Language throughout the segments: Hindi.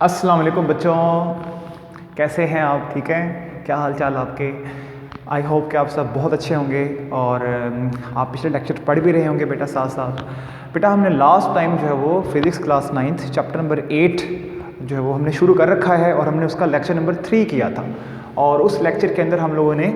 अस्सलाम वालेकुम बच्चों, कैसे हैं आप? ठीक हैं? क्या हाल चाल आपके? आई होप कि आप सब बहुत अच्छे होंगे और आप पिछले लेक्चर पढ़ भी रहे होंगे बेटा साथ साथ। बेटा हमने लास्ट टाइम जो है वो physics class 9th chapter number 8 जो है वो हमने शुरू कर रखा है और हमने उसका लेक्चर नंबर 3 किया था। और उस लेक्चर के अंदर हम लोगों ने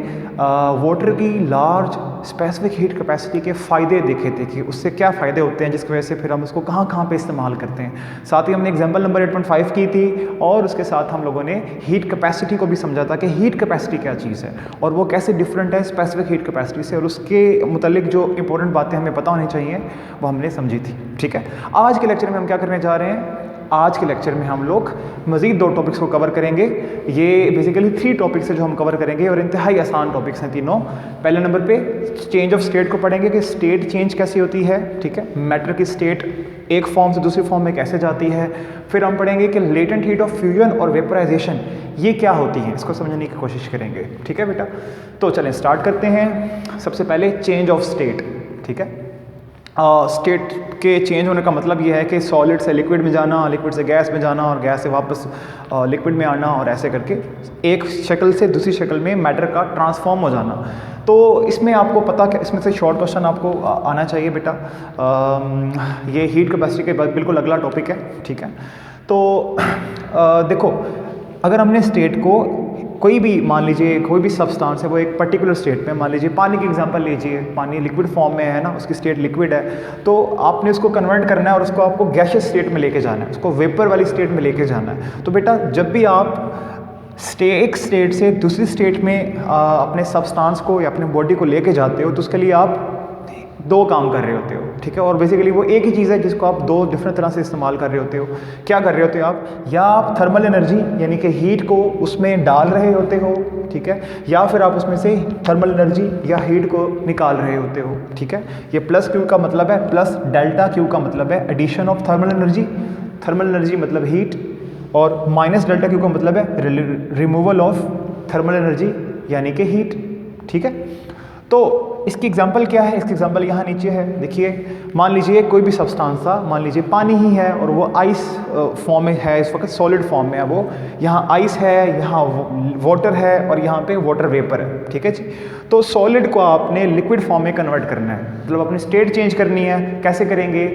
वाटर की लार्ज स्पेसिफिक हीट कैपेसिटी के फ़ायदे देखे थे कि उससे क्या फ़ायदे होते हैं, जिसकी वजह से फिर हम उसको कहाँ कहाँ पे इस्तेमाल करते हैं। साथ ही हमने एग्जाम्पल नंबर 8.5 की थी और उसके साथ हम लोगों ने हीट कैपेसिटी को भी समझा था कि हीट कैपेसिटी क्या चीज़ है और वो कैसे डिफरेंट है स्पेसिफिक हीट कैपेसिटी से, और उसके मुतालिक जो इंपॉर्टेंट बातें हमें पता होनी चाहिए वो हमने समझी थी। ठीक है, आज के लेक्चर में हम क्या करने जा रहे हैं? आज के लेक्चर में हम लोग मज़ीद 2 टॉपिक्स को कवर करेंगे। ये बेसिकली 3 टॉपिक्स है जो हम कवर करेंगे और इंतहाई आसान टॉपिक्स हैं तीनों। पहले नंबर पे चेंज ऑफ स्टेट को पढ़ेंगे कि स्टेट चेंज कैसी होती है। ठीक है, मैटर की स्टेट एक फॉर्म से दूसरी फॉर्म में कैसे जाती है। फिर हम पढ़ेंगे कि लेटेंट हीट ऑफ फ्यूजन और वेपराइजेशन ये क्या होती है, इसको समझने की कोशिश करेंगे। ठीक है बेटा, तो चलें स्टार्ट करते हैं। सबसे पहले चेंज ऑफ स्टेट। ठीक है, स्टेट के चेंज होने का मतलब ये है कि सॉलिड से लिक्विड में जाना, लिक्विड से गैस में जाना और गैस से वापस लिक्विड में आना, और ऐसे करके एक शक्ल से दूसरी शक्ल में मैटर का ट्रांसफॉर्म हो जाना। तो इसमें आपको पता कि इसमें से शॉर्ट क्वेश्चन आपको आना चाहिए बेटा। ये हीट कैपेसिटी के बाद बिल्कुल अगला टॉपिक है। ठीक है, तो देखो, अगर हमने स्टेट को कोई भी मान लीजिए कोई भी सब्सटेंस है वो एक पर्टिकुलर स्टेट में, मान लीजिए पानी की एग्जांपल लीजिए, पानी लिक्विड फॉर्म में है ना, उसकी स्टेट लिक्विड है, तो आपने उसको कन्वर्ट करना है और उसको आपको गैसियस स्टेट में लेके जाना है, उसको वेपर वाली स्टेट में लेके जाना है। तो बेटा जब भी आप एक स्टेट से दूसरी स्टेट में अपने सब्सटेंस को या अपने बॉडी को लेके जाते हो तो उसके लिए आप 2 काम कर रहे होते हो। ठीक है, और बेसिकली वो एक ही चीज़ है जिसको आप 2 डिफरेंट तरह से इस्तेमाल कर रहे होते हो। क्या कर रहे होते हो आप? या आप थर्मल एनर्जी यानी कि हीट को उसमें डाल रहे होते हो, ठीक है, या फिर आप उसमें से थर्मल एनर्जी या हीट को निकाल रहे होते हो। ठीक है, ये प्लस क्यू का मतलब है, प्लस डेल्टा क्यू का मतलब है addition of thermal energy, thermal energy मतलब हीट, और माइनस डेल्टा क्यू का मतलब है रिमूवल ऑफ थर्मल एनर्जी यानी कि हीट। ठीक है, तो इसकी एग्जांपल क्या है? इसकी एग्जांपल यहाँ नीचे है, देखिए। मान लीजिए कोई भी सब्सटेंस था, मान लीजिए पानी ही है और वो आइस फॉर्म में है, इस वक्त सॉलिड फॉर्म में है वो। यहाँ आइस है, यहाँ वाटर है और यहाँ पे वाटर वेपर है। ठीक है जी, तो सॉलिड को आपने लिक्विड फॉर्म में कन्वर्ट करना है, मतलब अपनी स्टेट चेंज करनी है। कैसे करेंगे?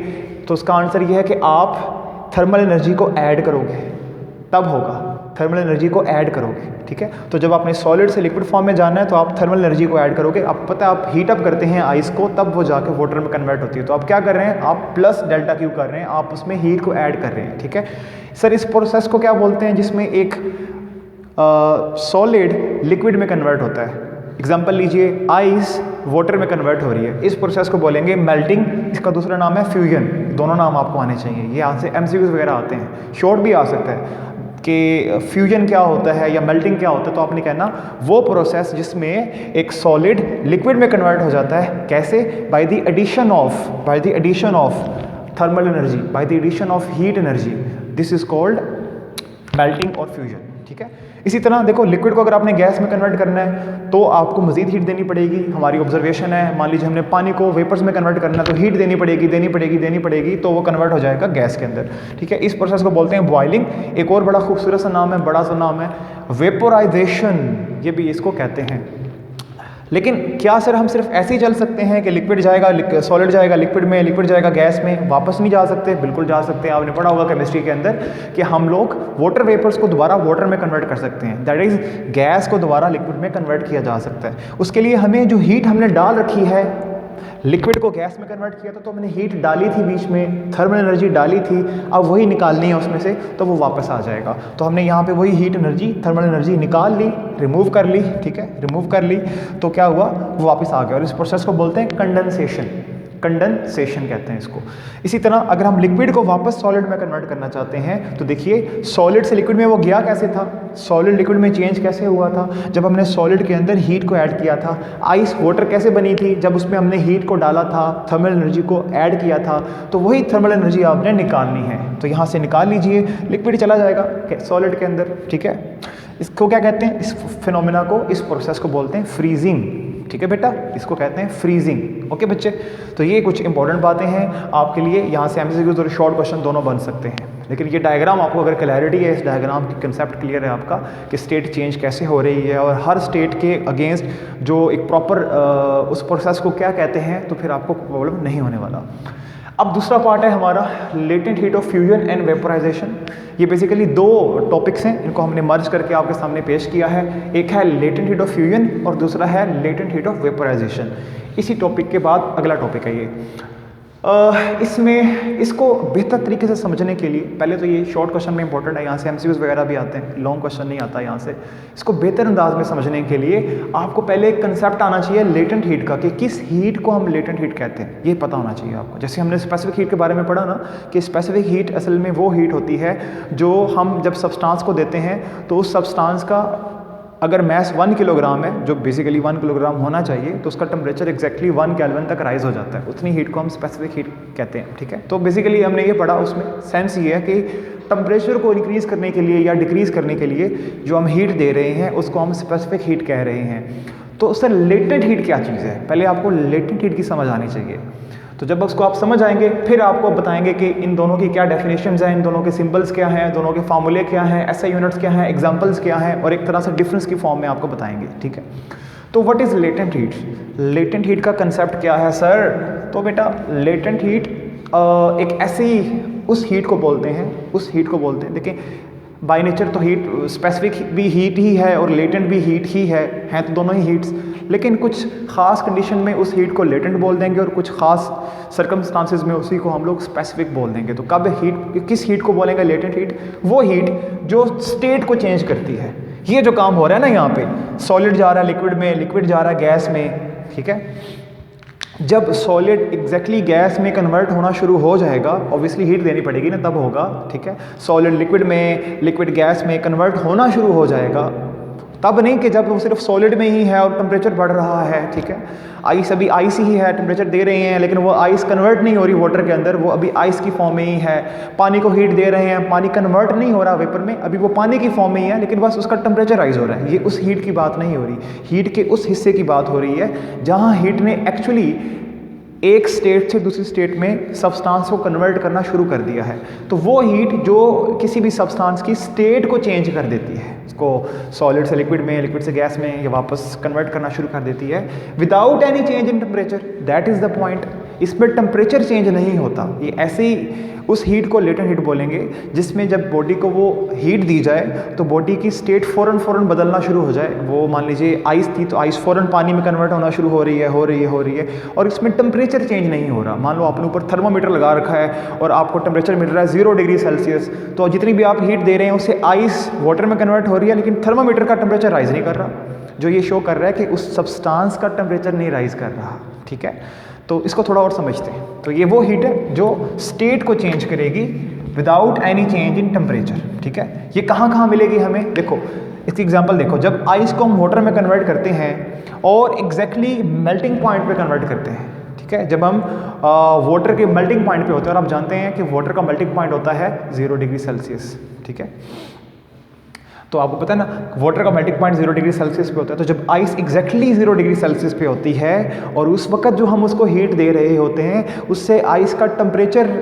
तो उसका आंसर ये है कि आप थर्मल एनर्जी को ऐड करोगे, तब होगा। थर्मल एनर्जी को ऐड करोगे। ठीक है, तो जब आपने सॉलिड से लिक्विड फॉर्म में जाना है तो आप थर्मल एनर्जी को ऐड करोगे। आपको पता है आप हीट अप करते हैं आइस को, तब वो जाके वाटर में कन्वर्ट होती है। तो आप क्या कर रहे हैं? आप प्लस डेल्टा क्यू कर रहे हैं, आप उसमें हीट को ऐड कर रहे हैं। ठीक है सर, इस प्रोसेस को क्या बोलते हैं जिसमें एक सॉलिड लिक्विड में कन्वर्ट होता है? एग्जाम्पल लीजिए, आइस वाटर में कन्वर्ट हो रही है, इस प्रोसेस को बोलेंगे मेल्टिंग। इसका दूसरा नाम है फ्यूजन। दोनों नाम आपको आने चाहिए, ये यहाँ से MCQs वगैरह आते हैं, शॉर्ट भी आ सकता है कि फ्यूजन क्या होता है या मेल्टिंग क्या होता है। तो आपने कहना वो प्रोसेस जिसमें एक सॉलिड लिक्विड में कन्वर्ट हो जाता है। कैसे? By the addition of thermal energy, by the addition of heat energy, this is called melting और फ्यूजन। ठीक है, इसी तरह देखो, लिक्विड को अगर आपने गैस में कन्वर्ट करना है तो आपको मजीद हीट देनी पड़ेगी। हमारी ऑब्जर्वेशन है, मान लीजिए हमने पानी को वेपर्स में कन्वर्ट करना है तो हीट देनी पड़ेगी, तो वो कन्वर्ट हो जाएगा गैस के अंदर। ठीक है, इस प्रोसेस को बोलते हैं बॉइलिंग। एक और बड़ा खूबसूरत सा नाम है, बड़ा सा नाम है वेपोराइजेशन, ये भी इसको कहते हैं। लेकिन क्या सर हम सिर्फ ऐसे ही चल सकते हैं कि लिक्विड जाएगा, सॉलिड जाएगा लिक्विड में, लिक्विड जाएगा गैस में, वापस नहीं जा सकते? बिल्कुल जा सकते हैं। आपने पढ़ा होगा केमिस्ट्री के अंदर कि हम लोग वाटर वेपर्स को दोबारा वाटर में कन्वर्ट कर सकते हैं, दैट इज गैस को दोबारा लिक्विड में कन्वर्ट किया जा सकता है। उसके लिए हमें जो हीट हमने डाल रखी है, लिक्विड को गैस में कन्वर्ट किया था तो हमने हीट डाली थी, बीच में थर्मल एनर्जी डाली थी, अब वही निकालनी है उसमें से, तो वो वापस आ जाएगा। तो हमने यहाँ पे वही हीट एनर्जी, थर्मल एनर्जी निकाल ली, रिमूव कर ली। ठीक है, रिमूव कर ली तो क्या हुआ? वो वापस आ गया, और इस प्रोसेस को बोलते हैं कंडेंसेशन कहते हैं इसको। इसी तरह अगर हम लिक्विड को वापस सॉलिड में कन्वर्ट करना चाहते हैं तो देखिए, सॉलिड से लिक्विड में वो गया कैसे था, सॉलिड लिक्विड में चेंज कैसे हुआ था? जब हमने सॉलिड के अंदर हीट को ऐड किया था। आइस वाटर कैसे बनी थी? जब उसमें हमने हीट को डाला था, थर्मल एनर्जी को ऐड किया था, तो वही थर्मल एनर्जी आपने निकालनी है। तो यहाँ से निकाल लीजिए, लिक्विड चला जाएगा सॉलिड के अंदर। ठीक है, इसको क्या कहते हैं? इस फिनोमेना को, इस प्रोसेस को बोलते हैं फ्रीजिंग। ठीक है बेटा, इसको कहते हैं फ्रीजिंग। ओके बच्चे, तो ये कुछ इंपॉर्टेंट बातें हैं आपके लिए, यहाँ से MCQs और शॉर्ट क्वेश्चन दोनों बन सकते हैं। लेकिन ये डायग्राम आपको अगर क्लैरिटी है, इस डायग्राम की कंसेप्ट क्लियर है आपका कि स्टेट चेंज कैसे हो रही है और हर स्टेट के अगेंस्ट जो एक प्रॉपर उस प्रोसेस को क्या कहते हैं, तो फिर आपको प्रॉब्लम नहीं होने वाला। अब दूसरा पार्ट है हमारा latent heat of fusion and vaporisation. ये बेसिकली दो टॉपिक्स हैं, इनको हमने मर्ज करके आपके सामने पेश किया है। एक है लेटेंट हीट ऑफ फ्यूजन और दूसरा है लेटेंट हीट ऑफ वेपोराइजेशन। इसी टॉपिक के बाद अगला टॉपिक है ये। इसमें इसको बेहतर तरीके से समझने के लिए पहले तो ये शॉर्ट क्वेश्चन में इंपॉर्टेंट है, यहाँ से एमसीक्यूज वगैरह भी आते हैं, लॉन्ग क्वेश्चन नहीं आता यहाँ से। इसको बेहतर अंदाज में समझने के लिए आपको पहले एक कंसेप्ट आना चाहिए लेटेंट हीट का, कि किस हीट को हम लेटेंट हीट कहते हैं, ये पता होना चाहिए आपको। जैसे हमने स्पेसिफिक हीट के बारे में पढ़ा ना, कि स्पेसिफिक हीट असल में वो हीट होती है जो हम जब सब्सटेंस को देते हैं तो उस सब्सटेंस का अगर मैस 1 किलोग्राम है, जो बेसिकली 1 किलोग्राम होना चाहिए, तो उसका टेम्परेचर एक्जैक्टली 1 केल्विन तक राइज हो जाता है। उतनी हीट को हम स्पेसिफिक हीट कहते हैं, ठीक है। तो बेसिकली हमने ये पढ़ा, उसमें सेंस ये है कि टेम्परेचर को इंक्रीज़ करने के लिए या डिक्रीज़ करने के लिए जो हम हीट दे रहे हैं उसको हम स्पेसिफिक हीट कह रहे हैं। तो सर लेटेंट हीट क्या चीज़ है, पहले आपको लेटेंट हीट की समझ आनी चाहिए। तो जब उसको आप समझ आएंगे फिर आपको बताएंगे कि इन दोनों की क्या डेफिनेशंस हैं, इन दोनों के सिंबल्स क्या हैं, दोनों के फार्मूले क्या हैं, एसआई यूनिट्स क्या हैं, एग्जांपल्स क्या हैं, और एक तरह से डिफरेंस की फॉर्म में आपको बताएंगे, ठीक है। तो what is latent heat? Latent heat का कंसेप्ट क्या है सर? तो बेटा लेटेंट हीट एक ऐसी उस हीट को बोलते हैं, उस हीट को बोलते हैं, देखिए बाय नेचर तो हीट स्पेसिफिक भी हीट ही है और लेटेंट भी हीट ही है, हैं तो दोनों ही हीट्स, लेकिन कुछ ख़ास कंडीशन में उस हीट को लेटेंट बोल देंगे और कुछ ख़ास सर्कमस्टांसेस में उसी को हम लोग स्पेसिफिक बोल देंगे। तो कब हीट, किस हीट को बोलेंगे लेटेंट हीट? वो हीट जो स्टेट को चेंज करती है। ये जो काम हो रहा है ना यहाँ पे, सॉलिड जा रहा है लिक्विड में, लिक्विड जा रहा है गैस में, ठीक है। जब सॉलिड एग्जैक्टली गैस में कन्वर्ट होना शुरू हो जाएगा, ऑब्वियसली हीट देनी पड़ेगी ना, तब होगा, ठीक है। सॉलिड लिक्विड में, लिक्विड गैस में कन्वर्ट होना शुरू हो जाएगा, तब नहीं कि जब वो सिर्फ सॉलिड में ही है और टेम्परेचर बढ़ रहा है, ठीक है। आइस अभी आइस ही है, टेम्परेचर दे रहे हैं, लेकिन वो आइस कन्वर्ट नहीं हो रही वाटर के अंदर, वो अभी आइस की फॉर्म में ही है। पानी को हीट दे रहे हैं, पानी कन्वर्ट नहीं हो रहा वेपर में, अभी वो पानी की फॉर्म में ही है, लेकिन बस उसका टेम्परेचर राइज हो रहा है। ये उस हीट की बात नहीं हो रही, हीट के उस हिस्से की बात हो रही है जहाँ हीट ने एक्चुअली एक स्टेट से दूसरी स्टेट में सब्सटेंस को कन्वर्ट करना शुरू कर दिया है। तो वो हीट जो किसी भी सब्सटेंस की स्टेट को चेंज कर देती है, इसको सॉलिड से लिक्विड में, लिक्विड से गैस में, ये वापस कन्वर्ट करना शुरू कर देती है without any change in temperature. That is the point. इसमें टेम्परेचर चेंज नहीं होता। ये ऐसे ही उस हीट को लेटेंट हीट बोलेंगे जिसमें जब बॉडी को वो हीट दी जाए तो बॉडी की स्टेट फ़ौरन बदलना शुरू हो जाए। वो मान लीजिए आइस थी तो आइस फ़ौरन पानी में कन्वर्ट होना शुरू हो रही है और इसमें टेम्परेचर चेंज नहीं हो रहा। मान लो आपने ऊपर थर्मोमीटर लगा रखा है और आपको टेम्परेचर मिल रहा है 0 डिग्री सेल्सियस, तो जितनी भी आप हीट दे रहे हैं उससे आइस वाटर में कन्वर्ट हो रही है, लेकिन थर्मोमीटर का टेम्परेचर राइज नहीं कर रहा, जो ये शो कर रहा है कि उस सब्सटेंस का टेम्परेचर नहीं राइज कर रहा, ठीक है। तो इसको थोड़ा और समझते हैं। तो ये वो हीट है जो स्टेट को चेंज करेगी without any change in temperature, ठीक है। ये कहाँ कहाँ मिलेगी हमें? देखो इसकी एग्जांपल देखो, जब आइस को हम वाटर में कन्वर्ट करते हैं और एग्जैक्टली मेल्टिंग पॉइंट पे कन्वर्ट करते हैं, ठीक है। जब हम वाटर के मेल्टिंग पॉइंट पे होते हैं, और आप जानते हैं कि वाटर का मेल्टिंग पॉइंट होता है 0 डिग्री सेल्सियस, ठीक है। तो आपको पता है ना वाटर का मेल्टिंग पॉइंट 0 डिग्री सेल्सियस पे होता है। तो जब आइस एग्जैक्टली 0 डिग्री सेल्सियस पे होती है और उस वक्त जो हम उसको हीट दे रहे होते हैं उससे आइस का टेम्परेचर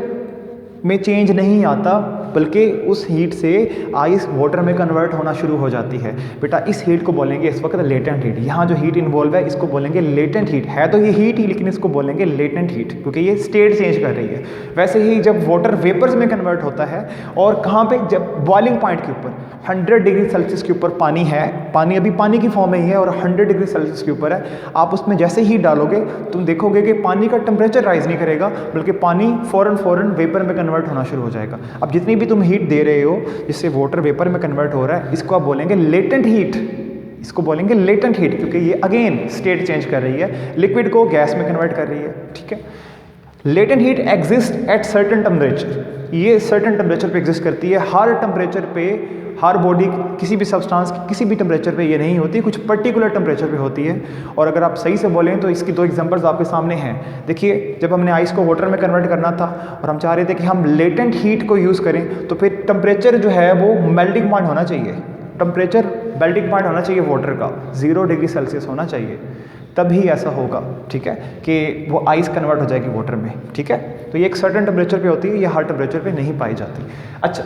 में चेंज नहीं आता, बल्कि उस हीट से आइस वाटर में कन्वर्ट होना शुरू हो जाती है। बेटा इस हीट को बोलेंगे इस वक्त लेटेंट हीट। यहाँ जो हीट इन्वॉल्व है इसको बोलेंगे लेटेंट हीट। है तो ये हीट ही, लेकिन इसको बोलेंगे लेटेंट हीट क्योंकि ये स्टेट चेंज कर रही है। वैसे ही जब वाटर वेपर्स में कन्वर्ट होता है और कहाँ पे, जब बॉइलिंग पॉइंट के ऊपर 100 डिग्री सेल्सियस के ऊपर पानी है, पानी अभी पानी की फॉर्म में ही है और 100 डिग्री सेल्सियस के ऊपर है, आप उसमें जैसे ही डालोगे तुम देखोगे कि पानी का टेम्परेचर राइज नहीं करेगा, बल्कि पानी फ़ौरन वेपर में कन्वर्ट होना शुरू हो जाएगा। अब जितनी भी तुम हीट दे रहे हो जिससे वाटर वेपर में कन्वर्ट हो रहा है, इसको आप बोलेंगे लेटेंट हीट। इसको बोलेंगे लेटेंट हीट क्योंकि ये अगेन स्टेट चेंज कर रही है, लिक्विड को गैस में कन्वर्ट कर रही है, ठीक है। Latent heat exist at certain temperature. ये सर्टेन टेम्परेचर पे एग्जिस्ट करती है। हर टेम्परेचर पे हर बॉडी किसी भी सब्सटेंस किसी भी टेम्परेचर पे ये नहीं होती, कुछ पर्टिकुलर टेम्परेचर पे होती है। और अगर आप सही से बोलें तो इसकी दो एग्जांपल्स आपके सामने हैं। देखिए जब हमने आइस को वाटर में कन्वर्ट करना था और हम चाह रहे थे कि हम लेटेंट हीट को यूज़ करें, तो फिर टेम्परेचर जो है वो मेल्टिंग पॉइंट होना चाहिए। टेम्परेचर मेल्टिंग पॉइंट होना चाहिए वाटर का 0 डिग्री सेल्सियस होना चाहिए, तभी ऐसा होगा, ठीक है, कि वो आइस कन्वर्ट हो जाएगी वाटर में, ठीक है। तो ये एक सर्टेन टेम्परेचर पे होती है, ये हर टेम्परेचर पे नहीं पाई जाती। अच्छा,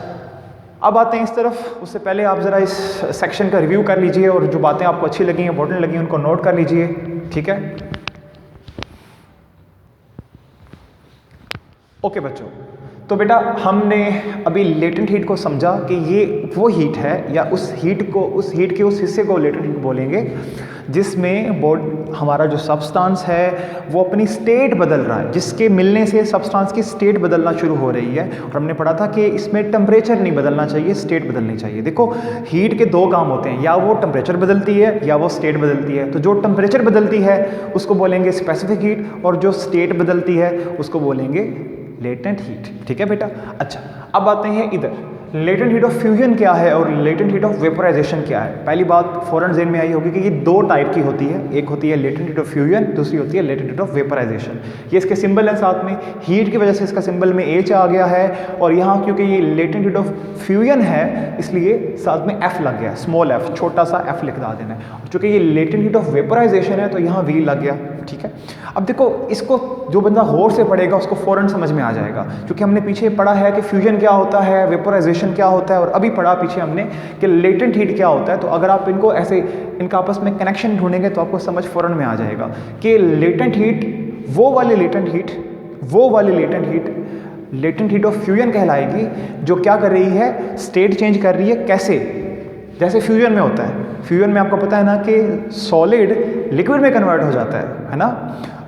अब आते हैं इस तरफ। उससे पहले आप ज़रा इस सेक्शन का रिव्यू कर लीजिए और जो बातें आपको अच्छी लगी, इंपॉर्टेंट लगी, उनको नोट कर लीजिए, ठीक है। ओके बच्चों, तो बेटा हमने अभी लेटेंट हीट को समझा कि ये वो हीट है, या उस हीट के उस हिस्से को लेटेंट हीट बोलेंगे जिसमें हमारा जो सब्सटेंस है वो अपनी स्टेट बदल रहा है, जिसके मिलने से सब्सटेंस की स्टेट बदलना शुरू हो रही है। और हमने पढ़ा था कि इसमें टेम्परेचर नहीं बदलना चाहिए, स्टेट बदलनी चाहिए। देखो, हीट के दो काम होते हैं, या वो टेम्परेचर बदलती है या वो स्टेट बदलती है। तो जो टेम्परेचर बदलती है उसको बोलेंगे स्पेसिफिक हीट, और जो स्टेट बदलती है उसको बोलेंगे लेटेंट हीट, ठीक है बेटा। अच्छा, अब आते हैं इधर, लेटेंट हीट ऑफ फ्यूजन क्या है और लेटेंट हीट ऑफ वेपोराइजेशन क्या है। पहली बात फौरन ज़हन में आई होगी कि ये दो टाइप की होती है, एक होती है लेटेंट हीट ऑफ फ्यूजन, दूसरी होती है लेटेंट हीट ऑफ वेपोराइजेशन। ये इसके सिंबल है, साथ में हीट की वजह से इसका सिंबल में एच आ गया है, और यहाँ क्योंकि ये लेटेंट हीट ऑफ फ्यूजन है इसलिए साथ में एफ लग गया, स्मॉल एफ, छोटा सा एफ लिख देना है। चूँकि ये लेटेंट हीट ऑफ वेपोराइजेशन है तो यहाँ वी लग गया, ठीक है। अब देखो, इसको जो बंदा गौर से पढ़ेगा उसको फ़ौरन समझ में आ जाएगा, क्योंकि हमने पीछे पढ़ा है कि फ्यूजन क्या होता है, वेपोराइजेशन क्या होता है, और अभी पढ़ा पीछे हमने कि लेटेंट हीट क्या होता है। तो अगर आप इनको ऐसे इनका आपस में कनेक्शन ढूंढेंगे तो आपको समझ फ़ौरन में आ जाएगा कि लेटेंट हीट वो वाली लेटेंट हीट ऑफ फ्यूजन कहलाएगी, जो क्या कर रही है, स्टेट चेंज कर रही है। कैसे? जैसे फ्यूजन में होता है, फ्यूजन में आपको पता है ना कि सॉलिड लिक्विड में कन्वर्ट हो जाता है ना।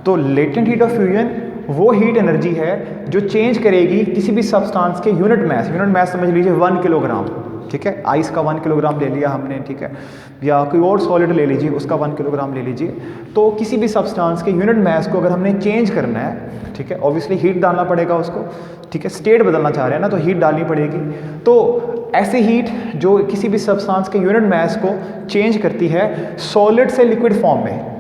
तो लेटेंट हीट ऑफ फ्यूजन वो हीट एनर्जी है जो चेंज करेगी किसी भी सब्सटेंस के यूनिट मास समझ लीजिए 1 किलोग्राम, ठीक है। आइस का 1 किलोग्राम ले लिया हमने, ठीक है, या कोई और सॉलिड ले लीजिए उसका 1 किलोग्राम ले लीजिए। तो किसी भी सब्सटेंस के यूनिट मास को अगर हमने चेंज करना है, ठीक है, ऑब्वियसली हीट डालना पड़ेगा उसको, ठीक है, स्टेट बदलना चाह रहे हैं ना तो हीट डालनी पड़ेगी। तो ऐसी हीट जो किसी भी सब्सटेंस के यूनिट मास को चेंज करती है सॉलिड से लिक्विड फॉर्म में,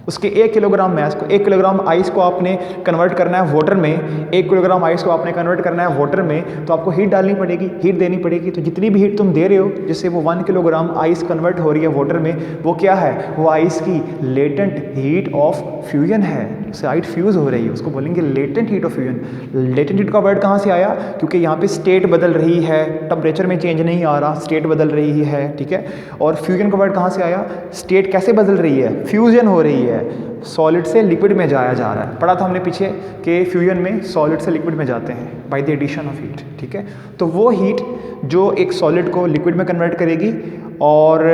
उसके 1 किलोग्राम मास को, 1 किलोग्राम आइस को आपने कन्वर्ट करना है वाटर में, 1 किलोग्राम आइस को आपने कन्वर्ट करना है वाटर में, तो आपको हीट डालनी पड़ेगी, हीट देनी पड़ेगी। तो जितनी भी हीट तुम दे रहे हो, जिससे वो 1 किलोग्राम आइस कन्वर्ट हो रही है वाटर में, वो क्या है, वो आइस की लेटेंट हीट ऑफ फ्यूजन है, उससे हाइट फ्यूज़ हो रही है, उसको बोलेंगे latent heat of fusion. Latent heat का वर्ड कहाँ से आया, क्योंकि यहाँ पे स्टेट बदल रही है, टेम्परेचर में चेंज नहीं आ रहा, स्टेट बदल रही है, ठीक है। और फ्यूजन का वर्ड कहाँ से आया, स्टेट कैसे बदल रही है, फ्यूजन हो रही है, सॉलिड से लिक्विड में जाया जा रहा है। पढ़ा था हमने पीछे कि फ्यूजन में सॉलिड से लिक्विड में जाते हैं by the addition of heat, ठीक है। तो वो हीट जो एक सॉलिड को लिक्विड में कन्वर्ट करेगी और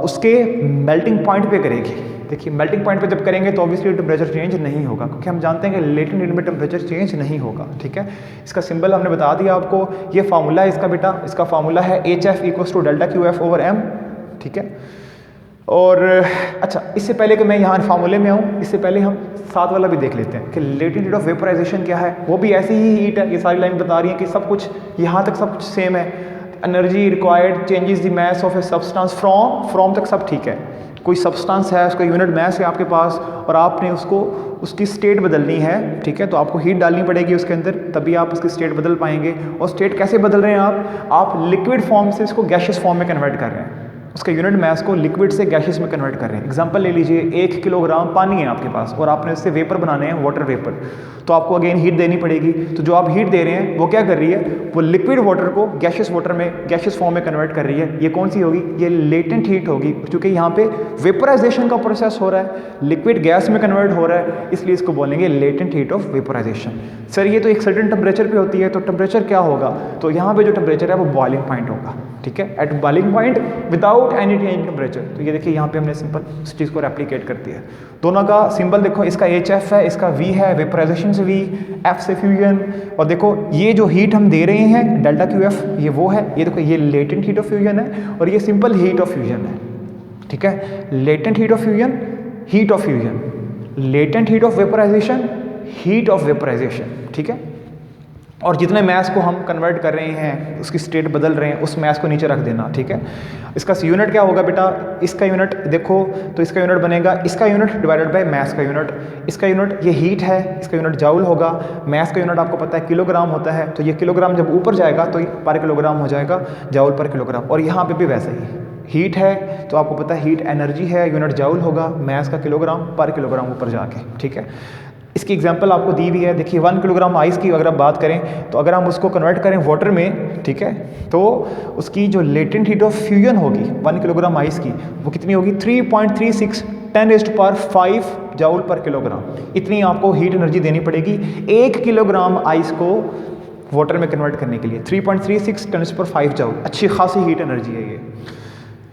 उसके मेल्टिंग पॉइंट पे करेगी। देखिए, मेल्टिंग पॉइंट पे जब करेंगे तो ऑब्वियसली टेम्परेचर चेंज नहीं होगा, क्योंकि हम जानते हैं कि लेटेंट हीट में टेम्परेचर चेंज नहीं होगा, ठीक है। इसका सिंबल हमने बता दिया आपको, ये फार्मूला है इसका बेटा, इसका फार्मूला है HF = ΔQF/m, ठीक है। और अच्छा, इससे पहले कि मैं यहाँ फार्मूले में आऊँ, इससे पहले हम साथ वाला भी देख लेते हैं कि लेटेंट हीट ऑफ वेपोराइजेशन क्या है। वो भी ऐसी ही हीट है, ये सारी लाइन बता रही है कि सब कुछ यहाँ तक सब कुछ सेम है। Energy required changes the mass of a substance from तक सब ठीक है। कोई सब्सटेंस है, उसका यूनिट मास है आपके पास और आपने उसको उसकी स्टेट बदलनी है, ठीक है, तो आपको हीट डालनी पड़ेगी उसके अंदर, तभी आप उसकी स्टेट बदल पाएंगे। और स्टेट कैसे बदल रहे हैं आप लिक्विड फॉर्म से इसको गैशियस फॉर्म में कन्वर्ट कर रहे हैं, उसके यूनिट मास को लिक्विड से गैशियस में कन्वर्ट कर रहे हैं। एग्जांपल ले लीजिए, 1 किलोग्राम पानी है आपके पास और आपने उससे वेपर बनाने हैं, वाटर वेपर, तो आपको अगेन हीट देनी पड़ेगी। तो जो आप हीट दे रहे हैं वो क्या कर रही है, वो लिक्विड वाटर को गैशियस वाटर में, गैशियस फॉर्म में कन्वर्ट कर रही है। ये कौन सी होगी, ये लेटेंट हीट होगी, क्योंकि यहाँ पे वेपराइजेशन का प्रोसेस हो रहा है, लिक्विड गैस में कन्वर्ट हो रहा है, इसलिए इसको बोलेंगे latent heat of vaporization. Sir ये तो एक सर्टेन टेम्परेचर पे होती है, तो टेम्परेचर क्या होगा, तो यहाँ पे जो टेम्परेचर है वो बॉइलिंग पॉइंट होगा, ठीक है, at boiling point without any change temperature. तो ये देखिए यहाँ पे हमने सिंपल इस चीज़ को रेप्लिकेट कर दिया। दोनों का सिंबल देखो, इसका HF है, इसका V है, वेपराइजेशन से V, F से फ्यूजन। और देखो ये जो हीट हम दे रहे हैं ΔQF, ये वो है, ये देखो ये लेटेंट हीट ऑफ फ्यूजन है और ये सिंपल हीट ऑफ फ्यूजन है, ठीक है। Latent heat of fusion, heat of fusion, latent heat of vaporization, heat of vaporization, ठीक है। और जितने मास को हम कन्वर्ट कर रहे हैं, उसकी स्टेट बदल रहे हैं, उस मास को नीचे रख देना, ठीक है। इसका यूनिट क्या होगा बेटा, इसका यूनिट देखो तो इसका यूनिट बनेगा, इसका यूनिट डिवाइडेड बाय मास का यूनिट। इसका यूनिट ये हीट है, इसका यूनिट जाउल होगा, मास का यूनिट आपको पता है किलोग्राम होता है, तो ये किलोग्राम जब ऊपर जाएगा तो ये पर किलोग्राम हो जाएगा, जाउल पर किलोग्राम। और यहाँ पे भी वैसा ही, हीट है तो आपको पता है हीट एनर्जी है, यूनिट जाउल होगा, मास का किलोग्राम पर किलोग्राम ऊपर जाके, ठीक है। इसकी एग्जांपल आपको दी हुई है, देखिए 1 किलोग्राम आइस की अगर आप बात करें तो अगर हम उसको कन्वर्ट करें वाटर में, ठीक है, तो उसकी जो लेटेंट हीट ऑफ फ्यूजन होगी 1 किलोग्राम आइस की वो कितनी होगी 3.36 10⁵ जाउल पर किलोग्राम। इतनी आपको हीट एनर्जी देनी पड़ेगी 1 किलोग्राम आइस को वाटर में कन्वर्ट करने के लिए। 3.36 10⁵ जाउल, अच्छी खासी हीट एनर्जी है ये।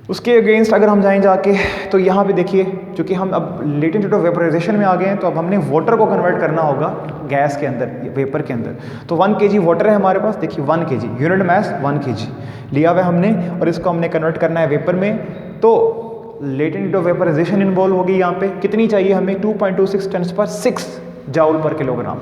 उसके अगेंस्ट अगर हम जाएं जाके तो यहाँ पे देखिए, चूँकि हम अब लेटेंट हीट ऑफ वेपराइजेशन में आ गए हैं तो अब हमने वाटर को कन्वर्ट करना होगा गैस के अंदर, वेपर के अंदर। तो 1 kg वाटर है हमारे पास, देखिए 1 kg यूनिट मास 1 kg लिया हुआ है हमने, और इसको हमने कन्वर्ट करना है वेपर में। तो latent heat of vaporization involve होगी यहाँ पे, कितनी चाहिए हमें 2.26 10⁶ जाउल पर किलोग्राम।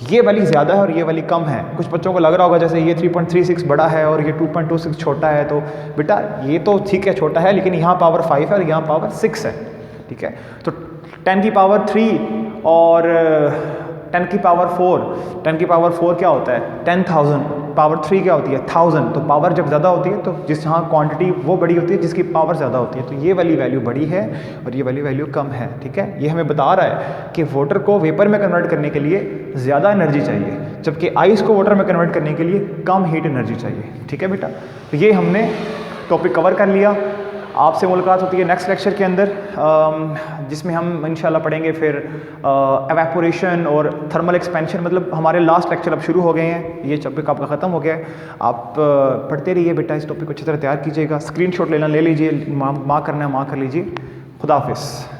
ये वाली ज़्यादा है और ये वाली कम है। कुछ बच्चों को लग रहा होगा जैसे ये 3.36 बड़ा है और ये 2.26 छोटा है, तो बेटा ये तो ठीक है छोटा है, लेकिन यहाँ पावर 5 है और यहाँ पावर 6 है, ठीक है। तो 10 की पावर 3 और 10 की पावर 4, 10 की पावर 4 क्या होता है 10,000, पावर 3 क्या होती है 1000। तो पावर जब ज़्यादा होती है तो जिस जहाँ क्वांटिटी वो बड़ी होती है जिसकी पावर ज़्यादा होती है, तो ये वाली वैल्यू बड़ी है और ये वाली वैल्यू कम है, ठीक है। ये हमें बता रहा है कि वाटर को वेपर में कन्वर्ट करने के लिए ज़्यादा एनर्जी चाहिए, जबकि आइस को वाटर में कन्वर्ट करने के लिए कम हीट एनर्जी चाहिए, ठीक है बेटा। तो ये हमने टॉपिक कवर कर लिया। आपसे मुलाकात होती है नेक्स्ट लेक्चर के अंदर, जिसमें हम इंशाल्लाह पढ़ेंगे फिर एवेपोरेशन और थर्मल एक्सपेंशन। मतलब हमारे लास्ट लेक्चर अब शुरू हो गए हैं, ये टॉपिक आपका ख़त्म हो गया है। आप पढ़ते रहिए बेटा, इस टॉपिक को अच्छी तरह तैयार कीजिएगा, स्क्रीनशॉट लेना ले लीजिए, मार्क करना है मार्क कर लीजिए। खुदा हाफिज़।